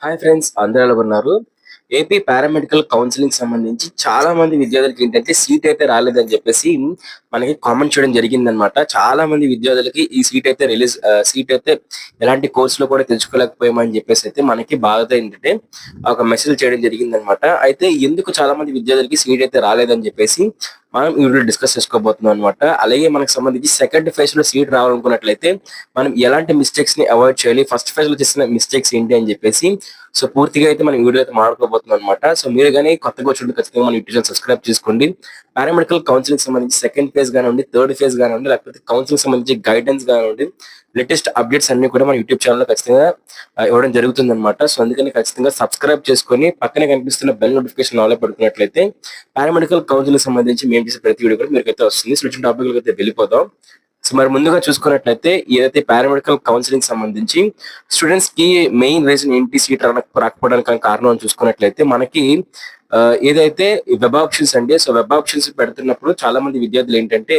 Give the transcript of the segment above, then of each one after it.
Hi friends, అందరూ ఎలా ఉన్నారు? ఏపీ పారామెడికల్ కౌన్సిలింగ్ సంబంధించి చాలా మంది విద్యార్థులకి ఏంటంటే సీట్ అయితే రాలేదని చెప్పేసి మనకి కామెంట్ చేయడం జరిగిందనమాట. చాలా మంది విద్యార్థులకి ఈ సీట్ అయితే ఎలాంటి కోర్సులో కూడా తెచ్చుకోలేకపోయామని చెప్పేసి అయితే మనకి బాధతో ఏంటంటే ఒక మెసేజ్ చేయడం జరిగిందనమాట. అయితే ఎందుకు చాలా మంది విద్యార్థులకి సీట్ అయితే రాలేదని చెప్పేసి మనం ఈ వీడియో డిస్కస్ చేసుకోబోతున్నాం అనమాట. అలాగే మనకు సంబంధించి సెకండ్ ఫేజ్ లో సీట్ రావాలనుకున్నట్లయితే మనం ఎలాంటి మిస్టేక్స్ ని అవాయిడ్ చేయాలి, ఫస్ట్ ఫేజ్ లో చేసిన మిస్టేక్స్ ఏంటి అని చెప్పేసి పూర్తిగా అయితే మనం వీడియో అయితే మాట్లాడుకోబోతున్నాం అనమాట. మీరు కానీ కొత్తగా వచ్చినట్టు ఖచ్చితంగా మన యూట్యూబ్ ఛానల్ సబ్స్క్రైబ్ చేసుకోండి. పారామెడికల్ కౌన్సిలింగ్ సంబంధించి సెకండ్ ఫేజ్ కానివ్వండి, థర్డ్ ఫేజ్ కానివ్వండి, లేకపోతే కౌన్సిలింగ్ సంబంధించి గైడెన్స్ కానివ్వండి, లేటెస్ట్ అప్డేట్స్ అన్ని కూడా మన యూట్యూబ్ ఛానల్ లో ఖచ్చితంగా ఇవ్వడం జరుగుతుంది అనమాట. అందుకని ఖచ్చితంగా సబ్స్క్రైబ్ చేసుకొని పక్కనే కనిపిస్తున్న బెల్ నోటిఫికేషన్ ఆల్ పెట్టుకున్నట్లయితే పారామెడికల్ కౌన్సిలింగ్ సంబంధించి మేము చేసే ప్రతి వీడియో కూడా మీకైతే వస్తుంది. వచ్చిన టాపిక్ అయితే వెళ్ళిపోదాం. మరి ముందుగా చూసుకున్నట్లయితే ఏదైతే పారామెడికల్ కౌన్సిలింగ్ సంబంధించి స్టూడెంట్స్ కి మెయిన్ రీజన్ ఏంటి సీట్ రాకపోవడానికి కారణం అని చూసుకున్నట్లయితే మనకి ఏదైతే వెబ్ ఆప్షన్స్ అండి. వెబ్ ఆప్షన్స్ పెడుతున్నప్పుడు చాలా మంది విద్యార్థులు ఏంటంటే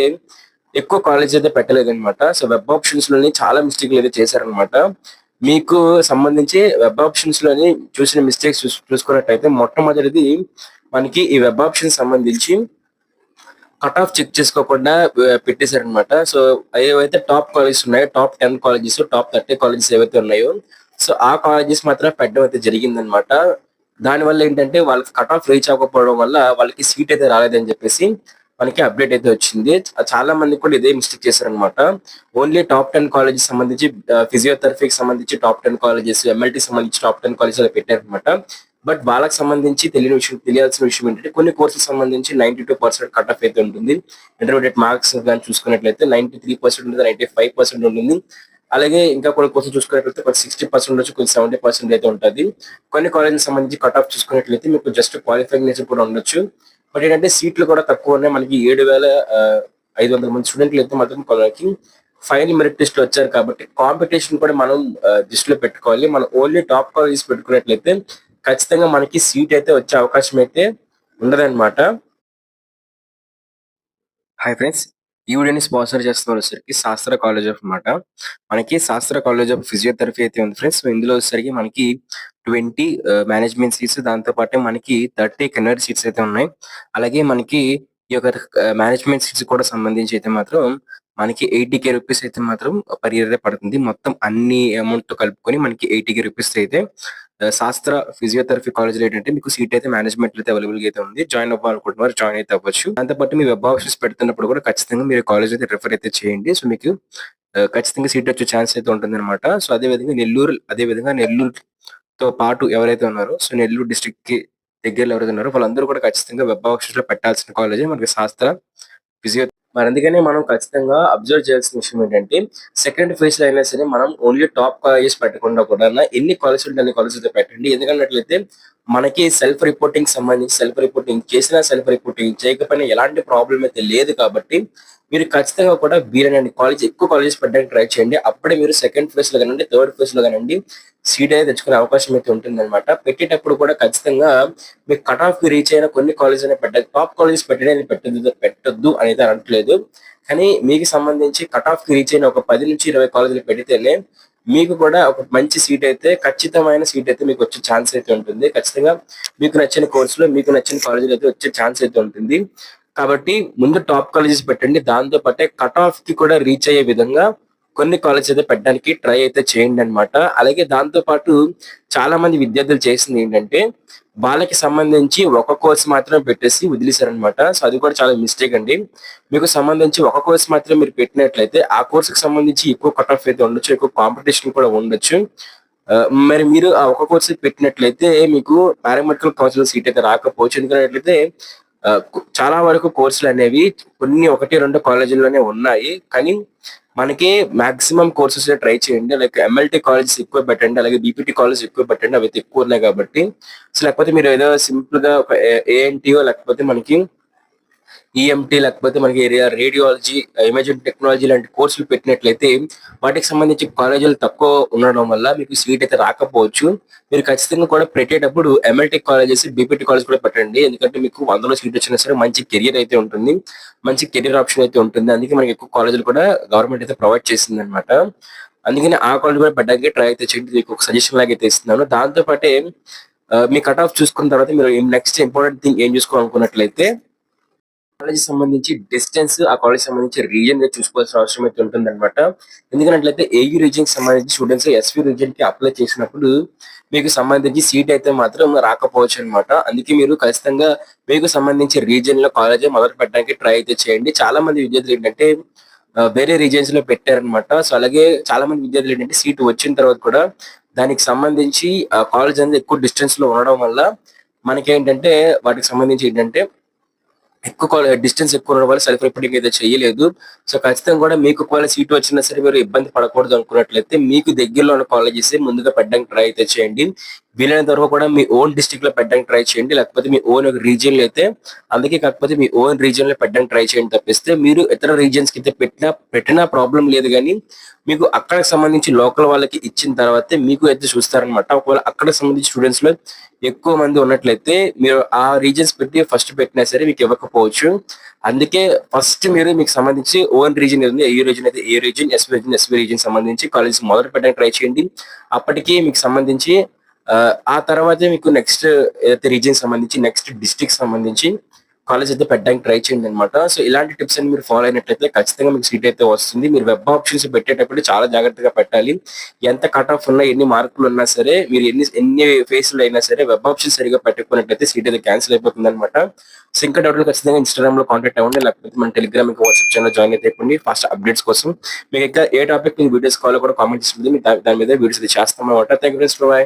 ఎక్కువ కాలేజ్ అయితే పెట్టలేదన్నమాట. వెబ్ ఆప్షన్స్ లోని చాలా మిస్టేక్లు అయితే చేశారనమాట. మీకు సంబంధించి వెబ్ ఆప్షన్స్ లోని చూసిన మిస్టేక్స్ చూసుకున్నట్టయితే మొట్టమొదటిది మనకి ఈ వెబ్ ఆప్షన్ సంబంధించి కట్ ఆఫ్ చెక్ చేసుకోకుండా పెట్టేశారనమాట. ఏవైతే టాప్ కాలేజెస్ ఉన్నాయో, టాప్ 10 కాలేజెస్, టాప్ 30 కాలేజెస్ ఏవైతే ఉన్నాయో ఆ కాలేజెస్ మాత్రం పెట్టడం అయితే జరిగిందనమాట. దానివల్ల ఏంటంటే వాళ్ళకి కట్ ఆఫ్ రీచ్ అవ్వకపోవడం వల్ల వాళ్ళకి సీట్ అయితే రాలేదని చెప్పేసి మనకి అప్డేట్ అయితే వచ్చింది. చాలా మంది కూడా ఇదే మిస్టేక్ చేశారనమాట. ఓన్లీ టాప్ 10 కాలేజెస్ సంబంధించి ఫిజియోథెరపీకి సంబంధించి టాప్ 10 కాలేజెస్, ఎంఎల్టీ సంబంధించి టాప్ 10 కాలేజెస్ అలా పెట్టారనమాట. బట్ వాళ్ళకి సంబంధించి తెలియాల్సిన విషయం ఏంటంటే కొన్ని కోర్సులకు సంబంధించి 92% కట్ ఆఫ్ అయితే ఉంటుంది. ఇంటర్మీడియట్ మార్క్స్ కానీ చూసుకున్నట్లయితే 93% ఉంటుంది, 95% ఉంటుంది. అలాగే ఇంకా కొన్ని కోర్సులు చూసుకున్నట్లయితే కొంచెం 60% ఉండొచ్చు, కొంచెం 70% అయితే ఉంటుంది. కొన్ని కాలేజీకి సంబంధించి కట్ ఆఫ్ చూసుకున్నట్లయితే మీకు జస్ట్ క్వాలిఫైయింగ్ నేచర్ కూడా ఉండొచ్చు. బట్ ఏంటంటే సీట్లు కూడా తక్కువ ఉన్నాయి. మనకి 7,500 మంది స్టూడెంట్లు అయితే మాత్రం మనకి ఫైనల్ మెరిట్ లిస్ట్ లో వచ్చారు. కాబట్టి కాంపిటీషన్ కూడా మనం దృష్టిలో పెట్టుకోవాలి. మనం ఓన్లీ టాప్ కాలేజెస్ పెట్టుకున్నట్లయితే ఖచ్చితంగా మనకి సీట్ అయితే వచ్చే అవకాశం అయితే ఉండదన్నమాట. హాయ్ ఫ్రెండ్స్, ఈ వీడియోని స్పాన్సర్ చేస్తున్న వచ్చేసరికి శాస్త్ర కాలేజ్ ఆఫ్ అన్నమాట. మనకి శాస్త్ర కాలేజ్ ఆఫ్ ఫిజియోథెరపీ అయితే ఉంది ఫ్రెండ్స్. ఇందులో వచ్చేసరికి మనకి 20 మేనేజ్మెంట్ సీట్స్, దాంతో పాటు మనకి 30 కెనర్ సీట్స్ అయితే ఉన్నాయి. అలాగే మనకి ఈ యొక్క మేనేజ్మెంట్ సీట్స్ కూడా సంబంధించి అయితే మాత్రం మనకి 80K రూపీస్ అయితే మాత్రం పర్ ఇయర్ పడుతుంది. మొత్తం అన్ని అమౌంట్ తో కలుపుకొని మనకి 80K రూపీస్ అయితే శాస్త్ర ఫిజియోథెరపీ కాలేజ్ ఏంటంటే మీకు సీట్ అయితే మేనేజ్మెంట్ అయితే అవైలబుల్ గా అయితే ఉంది. జాయిన్ అవ్వాలనుకుంటున్నారు, జాయిన్ అయితే అవ్వచ్చు. దాంతో పాటు మీ వెబ్ ఆప్షన్స్ పెడుతున్నప్పుడు కూడా ఖచ్చితంగా మీరు కాలేజ్ అయితే రిఫర్ అయితే చేయండి. మీకు ఖచ్చితంగా సీట్ వచ్చే ఛాన్స్ అయితే ఉంటుంది అనమాట. అదే విధంగా నెల్లూరుతో పాటు ఎవరైతే ఉన్నారో నెల్లూరు డిస్ట్రిక్ట్ కి దగ్గరలో ఎవరైతే ఉన్నారో వాళ్ళందరూ కూడా ఖచ్చితంగా వెబ్ ఆప్షన్స్ లో పెట్టాల్సిన కాలేజ్ మనకి శాస్త్ర ఫిజియో. మరి అందుకనే మనం ఖచ్చితంగా అబ్జర్వ్ చేయాల్సిన విషయం ఏంటంటే సెకండ్ ఫేజ్ లో అయినా సరే మనం ఓన్లీ టాప్ కాలేజెస్ పెట్టకుండా కూడా ఎన్ని కాలేజెస్ ఉంటే అన్ని కాలేజెస్ అయితే పెట్టండి. ఎందుకంటే మనకి సెల్ఫ్ రిపోర్టింగ్ సంబంధించి సెల్ఫ్ రిపోర్టింగ్ చేయకపోయినా ఎలాంటి ప్రాబ్లం అయితే లేదు. కాబట్టి మీరు ఖచ్చితంగా కూడా వీలైన ఎక్కువ కాలేజెస్ పెట్టడానికి ట్రై చేయండి. అప్పుడే మీరు సెకండ్ ఫేజ్ లో కానివ్వండి, థర్డ్ ఫేజ్ లో కానివ్వండి సీట్ అయితే తెచ్చుకునే అవకాశం అయితే ఉంటుంది అనమాట. పెట్టేటప్పుడు కూడా ఖచ్చితంగా మీకు కట్ ఆఫ్ కి రీచ్ అయిన కొన్ని కాలేజ్ అనే పెట్టాలి. టాప్ కాలేజెస్ పెట్టొద్దు అనేది అనట్లేదు. కానీ మీకు సంబంధించి కట్ ఆఫ్ కి రీచ్ అయిన ఒక 10 నుంచి 20 కాలేజీలు పెడితేనే మీకు కూడా ఒక మంచి సీట్ అయితే, ఖచ్చితమైన సీట్ అయితే మీకు వచ్చే ఛాన్స్ అయితే ఉంటుంది. ఖచ్చితంగా మీకు నచ్చిన కోర్సులో మీకు నచ్చిన కాలేజీలో అయితే వచ్చే ఛాన్స్ అయితే ఉంటుంది. కాబట్టి ముందు టాప్ కాలేజెస్ పెట్టండి. దాంతో పాటే కట్ ఆఫ్ కి కూడా రీచ్ అయ్యే విధంగా కొన్ని కాలేజ్ అయితే పెట్టడానికి ట్రై అయితే చేయండి అనమాట. అలాగే దాంతో పాటు చాలా మంది విద్యార్థులు చేసింది ఏంటంటే వాళ్ళకి సంబంధించి ఒక కోర్స్ మాత్రం పెట్టేసి వదిలేశారనమాట. అది కూడా చాలా మిస్టేక్ అండి. మీకు సంబంధించి ఒక కోర్స్ మాత్రం మీరు పెట్టినట్లయితే ఆ కోర్సుకి సంబంధించి ఎక్కువ కట్ ఆఫ్ అయితే ఉండొచ్చు, ఎక్కువ కాంపిటీషన్ కూడా ఉండొచ్చు. మరి మీరు ఆ ఒక కోర్స్ పెట్టినట్లయితే మీకు పారామెడికల్ కౌన్సిలింగ్ సీట్ అయితే రాకపోవచ్చు. ఎందుకంటే చాలా వరకు కోర్సులు అనేవి కొన్ని 1-2 కాలేజీల్లోనే ఉన్నాయి. కానీ మనకి మాక్సిమం కోర్సెస్ ట్రై చేయండి. లైక్ ఎంఎల్టీ కాలేజెస్ ఎక్కువ పెట్టండి, అలాగే బీపీటీ కాలేజ్ ఎక్కువ పెట్టండి. అవి ఎక్కువ ఉన్నాయి కాబట్టి లేకపోతే మీరు ఏదో సింపుల్ గా ఒక ఏఎన్టీఓ లేకపోతే మనకి ఈఎంటీ లేకపోతే మనకి రేడియాలజీ, ఇమేజింగ్ టెక్నాలజీ లాంటి కోర్సులు పెట్టినట్లయితే వాటికి సంబంధించి కాలేజీలు తక్కువ ఉండడం వల్ల మీకు సీట్ అయితే రాకపోవచ్చు. మీరు ఖచ్చితంగా కూడా పెట్టేటప్పుడు ఎంఎల్టీ కాలేజెస్, బీపీటీ కాలేజ్ కూడా పెట్టండి. ఎందుకంటే మీకు 100లో సీట్ వచ్చినా సరే మంచి కెరియర్ అయితే ఉంటుంది, మంచి కెరియర్ ఆప్షన్ అయితే ఉంటుంది. అందుకే మనకి ఎక్కువ కాలేజీలు కూడా గవర్నమెంట్ అయితే ప్రొవైడ్ చేసింది అనమాట. అందుకని ఆ కాలేజ్ కూడా పెట్టడానికి ట్రై అయితే చేయండి. మీకు ఒక సజెషన్ లాగా అయితే ఇస్తున్నాను. దాంతో పాటే మీ కట్ ఆఫ్ చూసుకున్న తర్వాత మీరు నెక్స్ట్ ఇంపార్టెంట్ థింగ్ ఏం చూసుకోవాలనుకున్నట్లయితే కాలేజ్‌కి సంబంధించి డిస్టెన్స్, ఆ కాలేజ్‌కి సంబంధించి రీజియన్‌గా చూసుకోవాల్సిన అవసరం అయితే ఉంటుందన్నమాట. ఎందుకన్నట్లయితే ఏయూ రీజియన్‌కి సంబంధించి స్టూడెంట్స్ ఎస్‌వి రీజియన్‌కి అప్లై చేసినప్పుడు మీకు సంబంధించి సీట్ అయితే మాత్రం రాకపోవచ్చన్నమాట. అందుకే మీరు ఖచ్చితంగా మీకు సంబంధించి రీజియన్‌లో కాలేజే మొదలు పెట్టడానికి ట్రై అయితే చేయండి. చాలా మంది విద్యార్థులేంటంటే వేరే రీజియన్స్‌లో పెట్టారన్నమాట. సో, అలాగే చాలా మంది విద్యార్థులేంటంటే సీట్ వచ్చిన తర్వాత కూడా దానికి సంబంధించి కాలేజ్ అనేది ఎక్కువ డిస్టెన్స్‌లో ఉండడం వల్ల మనకేంటంటే వాటికి సంబంధించి ఏంటంటే ఎక్కువ డిస్టెన్స్ ఎక్కువ ఉండడం వల్ల సెల్ఫ్ రిపోర్టింగ్ అయితే చేయలేదు. సో, ఖచ్చితంగా కూడా మీకు ఒకవేళ సీట్ వచ్చినా సరే మీరు ఇబ్బంది పడకూడదు అనుకున్నట్లయితే మీకు దగ్గరలో ఉన్న కాలేజెసే ముందుగా పెట్టడానికి ట్రై అయితే చేయండి. వీలైనంత వరకు కూడా మీ ఓన్ డిస్ట్రిక్ట్‌లో పెట్టడానికి ట్రై చేయండి. లేకపోతే మీ ఓన్ రీజియన్‌లో అయితే అందుకే కాకపోతే మీ ఓన్ రీజియన్‌లో పెట్టడానికి ట్రై చేయండి తప్పిస్తే మీరు ఇతర రీజియన్స్‌కి అయితే పెట్టినా ప్రాబ్లమ్ లేదు గానీ, మీకు అక్కడికి సంబంధించి లోకల్ వాళ్ళకి ఇచ్చిన తర్వాతే మీకు అయితే చూస్తారనమాట. ఒకవేళ అక్కడికి సంబంధించి స్టూడెంట్స్‌లో ఎక్కువ మంది ఉన్నట్లయితే మీరు ఆ రీజియన్స్ పెట్టి ఫస్ట్ పెట్టినా సరే మీకు ఇవ్వకపోవచ్చు. అందుకే ఫస్ట్ మీరు మీకు సంబంధించి ఓన్ రీజియన్ ఏది ఉంది, ఏ రీజియన్ అయితే ఏ రీజియన్, ఎస్‌వి రీజియన్ సంబంధించి కాలేజెస్ మొదలు పెట్టడానికి ట్రై చేయండి. అప్పటికి మీకు సంబంధించి ఆ తర్వాతే మీకు నెక్స్ట్ ఏదైతే రీజియన్‌కి సంబంధించి నెక్స్ట్ డిస్ట్రిక్ట్‌కి సంబంధించి కాలేజ్ అయితే పెట్టడానికి ట్రై చేయండనమాట. సో, ఇలాంటి టిప్స్ అన్ని మీరు ఫాలో అయినట్లయితే ఖచ్చితంగా మీకు సీట్ అయితే వస్తుంది. మీరు వెబ్ ఆప్షన్స్ పెట్టేటప్పుడు చాలా జాగ్రత్తగా పెట్టాలి. ఎంత కట్ ఆఫ్ ఉన్నా, ఎన్ని మార్కులున్నా సరే, మీరు ఎన్ని ఎన్ని ఫేస్‌లు అయినా సరే వెబ్ ఆప్షన్ సరిగ్గా పెట్టకపోయినట్లయితే సీట్ అయితే క్యాన్సిల్ అయిపోతుందనమాట. సో, ఇంకా డౌట్‌లు ఖచ్చితంగా ఇన్‌స్టాగ్రామ్‌లో కాంటాక్ట్ అవ్వండి. లేకపోతే మన టెలిగ్రామ్ ఇంకా వాట్సాప్ ఛానెల్‌లో జాయిన్ అయితే అయిపోండి. ఫాస్ట్ అప్డేట్స్ కోసం. మీకు ఇంకా ఏ టాపిక్ వీడియోస్ కావాలో కూడా కామెంట్ చేసి దాని మీద వీడియోస్ అయితే చేస్తామన్నమాట. Thank you friends. బాయ్.